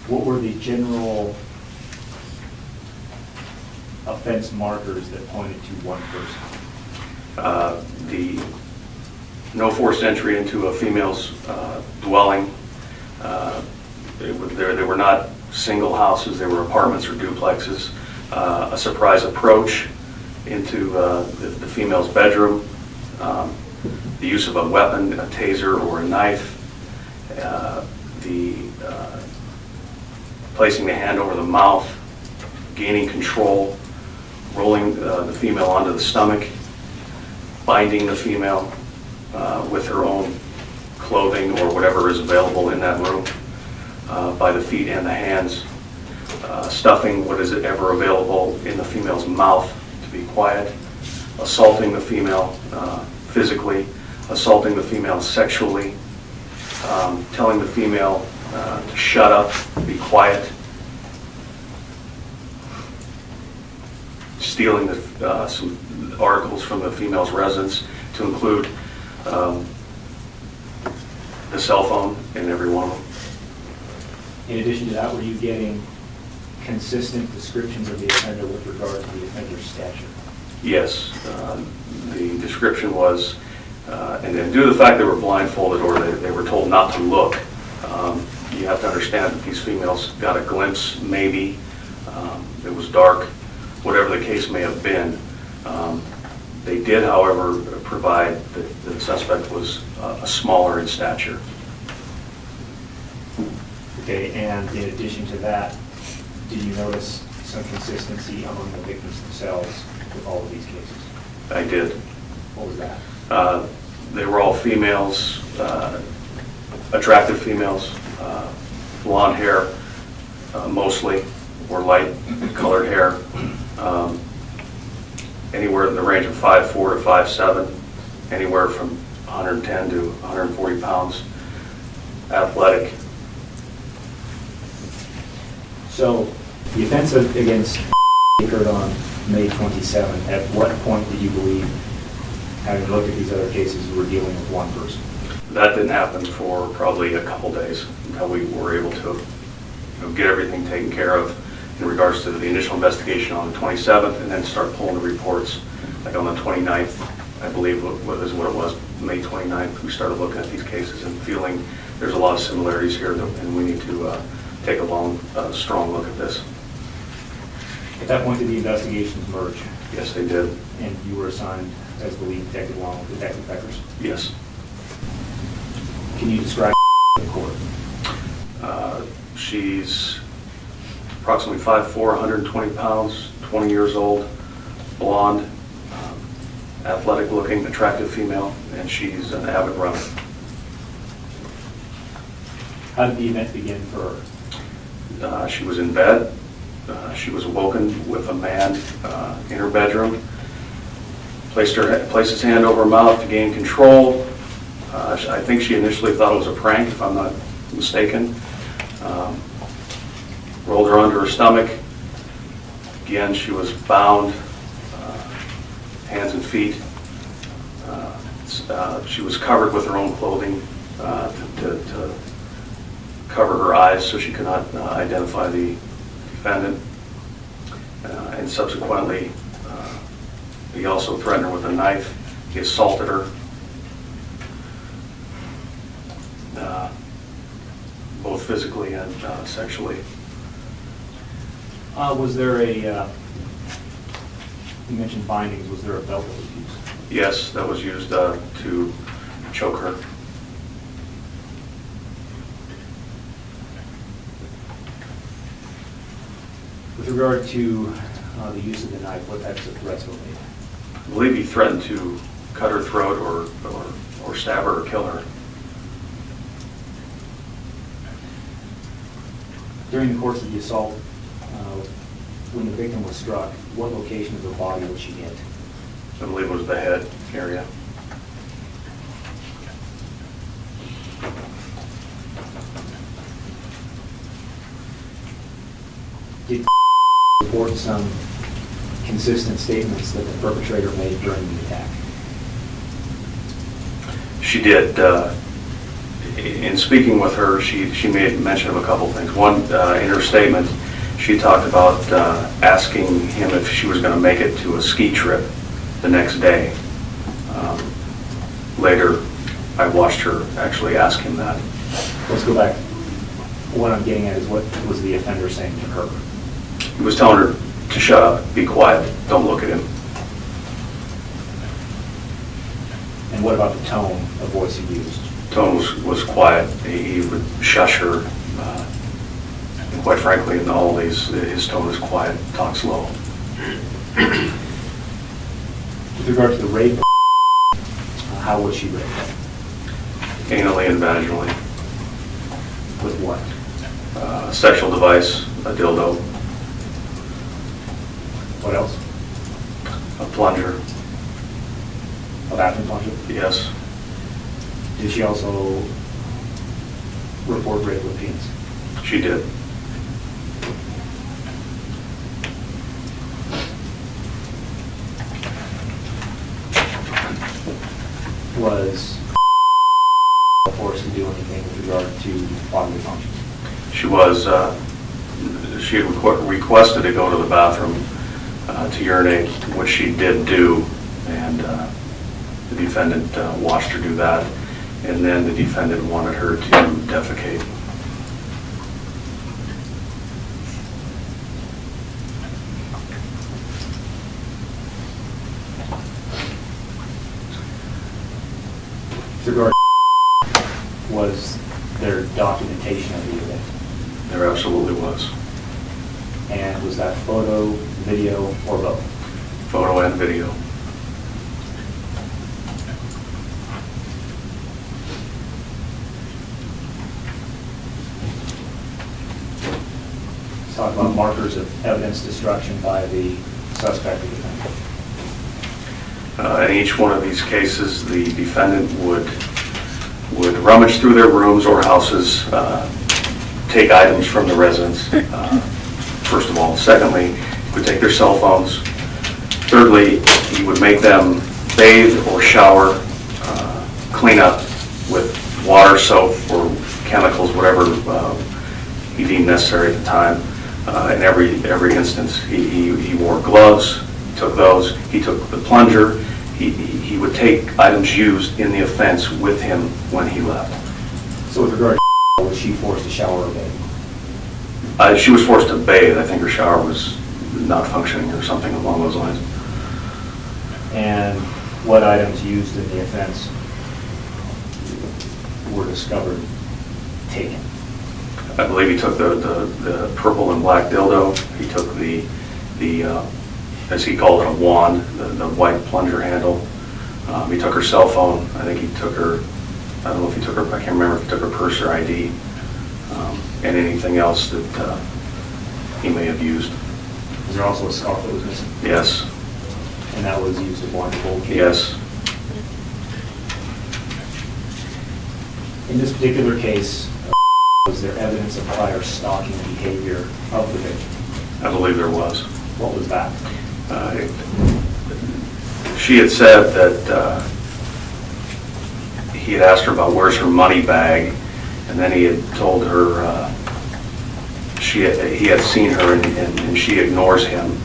What were the general offense markers that pointed to one person? The no forced entry into a female's dwelling. They were not single houses, they were apartments or duplexes. A surprise approach into the female's bedroom. The use of a weapon, a taser or a knife. Placing the hand over the mouth, gaining control, rolling the female onto the stomach, binding the female with her own clothing or whatever is available in that room by the feet and the hands, stuffing what is ever available in the female's mouth to be quiet, assaulting the female physically, assaulting the female sexually, telling the female to shut up, be quiet, stealing some articles from the female's residence, to include the cell phone in every one of them. In addition to that, were you getting consistent descriptions of the offender with regard to the offender's stature? Yes, the description was, and due to the fact they were blindfolded or they were told not to look, you have to understand that these females got a glimpse, maybe, it was dark, whatever the case may have been. They did, however, provide that the suspect was smaller in stature. Okay, and in addition to that, did you notice some consistency among the victims themselves with all of these cases? I did. What was that? They were all females, attractive females, blonde hair, mostly, or light colored hair, anywhere in the range of 5'4" to 5'7", anywhere from 110 to 140 pounds, athletic. So the offense against occurred on May 27th. At what point did you believe, having looked at these other cases, you were dealing with one person? That didn't happen for probably a couple days until we were able to get everything taken care of in regards to the initial investigation on the 27th, and then start pulling the reports. Like on the 29th, I believe what it was, May 29th, we started looking at these cases and feeling there's a lot of similarities here, and we need to take a strong look at this. At that point, did the investigations merge? Yes, they did. And you were assigned as the lead detective along with Detective Peckers? Yes. Can you describe the court? She's approximately 5'4", 120 pounds, 20 years old, blonde, athletic looking, attractive female, and she's an avid runner. How did the event begin for her? She was in bed. She was awoken with a man in her bedroom. Placed his hand over her mouth to gain control. I think she initially thought it was a prank, if I'm not mistaken. Rolled her under her stomach. Again, she was bound, hands and feet. She was covered with her own clothing to cover her eyes so she could not identify the defendant. And subsequently, he also threatened her with a knife. He assaulted her. Both physically and sexually. Was there you mentioned bindings, was there a belt that was used? Yes, that was used to choke her. With regard to the use of the knife, what types of threats were made? I believe he threatened to cut her throat or stab her or kill her. During the course of the assault, when the victim was struck, what location of the body was she hit? I believe it was the head area. Did report some consistent statements that the perpetrator made during the attack? She did. in speaking with her, she made mention of a couple things. One, in her statement, she talked about asking him if she was going to make it to a ski trip the next day. Later, I watched her actually ask him that. Let's go back. What I'm getting at is, what was the offender saying to her? He was telling her to shut up, be quiet, don't look at him. And what about the tone of voice he used? Tone was quiet. He would shush her. And quite frankly, in all these, his tone is quiet, talks low. With regard to the rape, how was she raped? Anally and vaginally. With what? A sexual device, a dildo, What else? a plunger, A bathroom plunger? yes. Did she also report rape with penis? She did. Was forced to do anything with regard to bodily functions? She was, she had requested to go to the bathroom to urinate, which she did do, and the defendant watched her do that, and then the defendant wanted her to defecate. With regard to, was there documentation of the event? There absolutely was. And was that photo, video, or both? Photo and video. Let's talk about markers of evidence destruction by the suspect or defendant. In each one of these cases, the defendant would rummage through their rooms or houses, take items from the residence, first of all. Secondly, he would take their cell phones. Thirdly, he would make them bathe or shower, clean up with water, soap, or chemicals, whatever he deemed necessary at the time. In every instance, he wore gloves. He took those. He took the plunger. He would take items used in the offense with him when he left. So with regard to, was she forced to shower or bathe? She was forced to bathe. I think her shower was not functioning or something along those lines. And what items used in the offense were discovered taken? I believe he took the purple and black dildo. He took the as he called it, a wand, the white plunger handle. He took her cell phone. I think he took her, I don't know if he took her, I can't remember if he took her purse or ID, and anything else that he may have used. Was there also a scarf that was missing? Yes. And that was used to blindfold kids? Yes. In this particular case, was there evidence of prior stalking behavior of the victim? I believe there was. What was that? She had said that he had asked her about where's her money bag, and then he had told her he had seen her and she ignores him,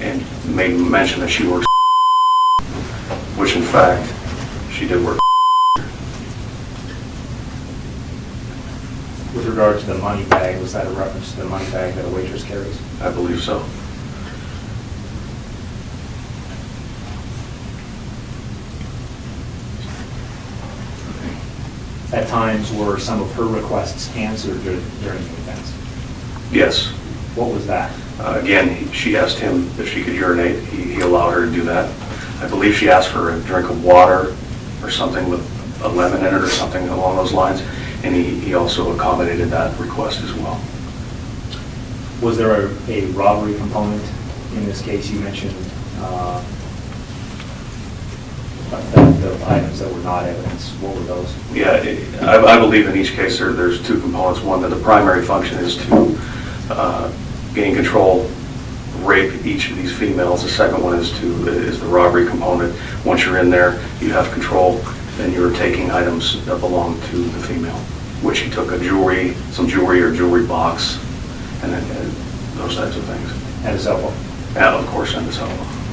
and made mention that she works, which in fact she did work. With regard to the money bag, was that a reference to the money bag that a waitress carries? I believe so. At times, were some of her requests answered during the offense? Yes. What was that? Again, she asked him if she could urinate. He allowed her to do that. I believe she asked for a drink of water or something with a lemon in it or something along those lines, and he also accommodated that request as well. Was there a robbery component in this case? You mentioned the items that were not evidence. What were those? Yeah, I believe in each case there's two components. One, that the primary function is to gain control, rape each of these females. The second one is the robbery component. Once you're in there, you have control, and you were taking items that belonged to the female, which he took some jewelry or jewelry box, and those types of things. And a cell phone. Yeah, of course, and the cell phone.